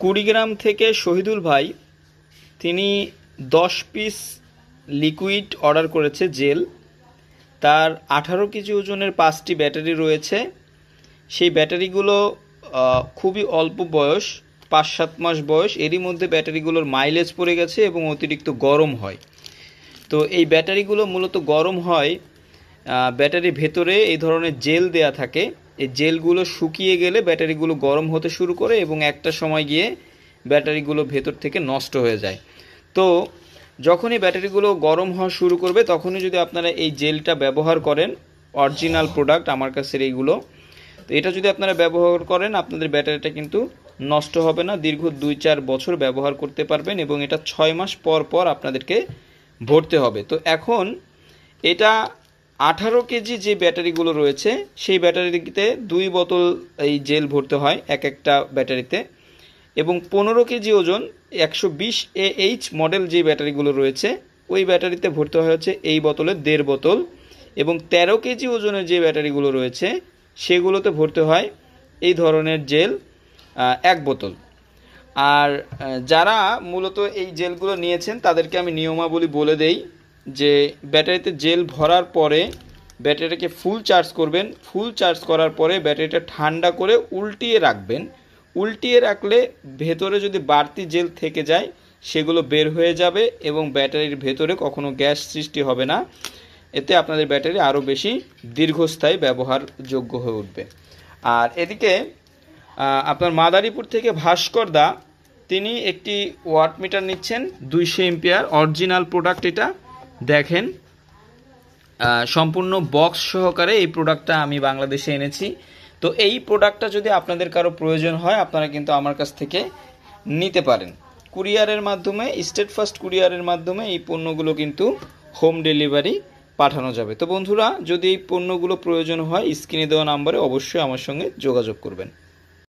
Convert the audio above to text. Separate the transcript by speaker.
Speaker 1: কুড়িগ্রাম থেকে শহীদুল ভাই তিনি 10 পিস লিকুইড অর্ডার করেছে জেল। তার 18 কেজি ওজনের 5টি ব্যাটারি রয়েছে। সেই ব্যাটারিগুলো খুবই অল্প বয়স, 5-7 মাস বয়স। এরই মধ্যে ব্যাটারিগুলোর মাইলেজ পড়ে গেছে এবং অতিরিক্ত গরম হয়। তো এই ব্যাটারিগুলো মূলত গরম হয়, ব্যাটারির ভেতরে এই ধরনের জেল দেয়া থাকে। এই জেলগুলো শুকিয়ে গেলে ব্যাটারিগুলো গরম হতে শুরু করে এবং একটা সময় গিয়ে ব্যাটারিগুলো ভেতর থেকে নষ্ট হয়ে যায়। তো যখনই ব্যাটারিগুলো গরম হওয়া শুরু করবে তখনই যদি আপনারা এই জেলটা ব্যবহার করেন, অরিজিনাল প্রোডাক্ট আমার কাছের এইগুলো, তো এটা যদি আপনারা ব্যবহার করেন আপনাদের ব্যাটারিটা কিন্তু নষ্ট হবে না, দীর্ঘ 2-4 বছর ব্যবহার করতে পারবেন এবং এটা 6 মাস পর পর আপনাদেরকে ভরতে হবে। তো এখন এটা 18 কেজি যে ব্যাটারিগুলো রয়েছে সেই ব্যাটারিতে 2 বোতল এই জেল ভরতে হয় এক একটা ব্যাটারিতে, এবং 15 কেজি ওজন 120 AH মডেল যে ব্যাটারিগুলো রয়েছে ওই ব্যাটারিতে ভরতে হয় হচ্ছে এই বোতলের 1.5 বোতল, এবং 13 কেজি ওজনের যে ব্যাটারিগুলো রয়েছে সেগুলোতে ভরতে হয় এই ধরনের জেল 1 বোতল। আর যারা মূলত এই জেলগুলো নিয়েছেন তাদেরকে আমি নিয়মাবলী বলে দেই যে ব্যাটারিতে জেল ভরার পরে ব্যাটারিটাকে ফুল চার্জ করবেন। ফুল চার্জ করার পরে ব্যাটারিটা ঠান্ডা করে উল্টিয়ে রাখবেন। উল্টিয়ে রাখলে ভেতরে যদি বাড়তি জেল থেকে যায় সেগুলো বের হয়ে যাবে এবং ব্যাটারির ভেতরে কখনো গ্যাস সৃষ্টি হবে না। এতে আপনাদের ব্যাটারি আরও বেশি দীর্ঘস্থায়ী ব্যবহারযোগ্য হয়ে উঠবে। আর এদিকে আপনার মাদারীপুর থেকে ভাস্কর দা তিনি একটি ওয়াট মিটার নিচ্ছেন 200 এম্পিয়ার, অরিজিনাল প্রোডাক্ট। এটা দেখেন সম্পূর্ণ বক্স সহকারে এই প্রোডাক্টটা আমি বাংলাদেশে এনেছি। তো এই প্রোডাক্টটা যদি আপনাদের কারো প্রয়োজন হয় আপনারা কিন্তু আমার কাছ থেকে নিতে পারেন। কুরিয়ারের মাধ্যমে, স্টেট ফার্স্ট কুরিয়ারের মাধ্যমে এই পণ্যগুলো কিন্তু হোম ডেলিভারি পাঠানো যাবে। তো বন্ধুরা, যদি এই পণ্যগুলো প্রয়োজন হয় স্ক্রিনে দেওয়া নাম্বারে অবশ্যই আমার সঙ্গে যোগাযোগ করবেন।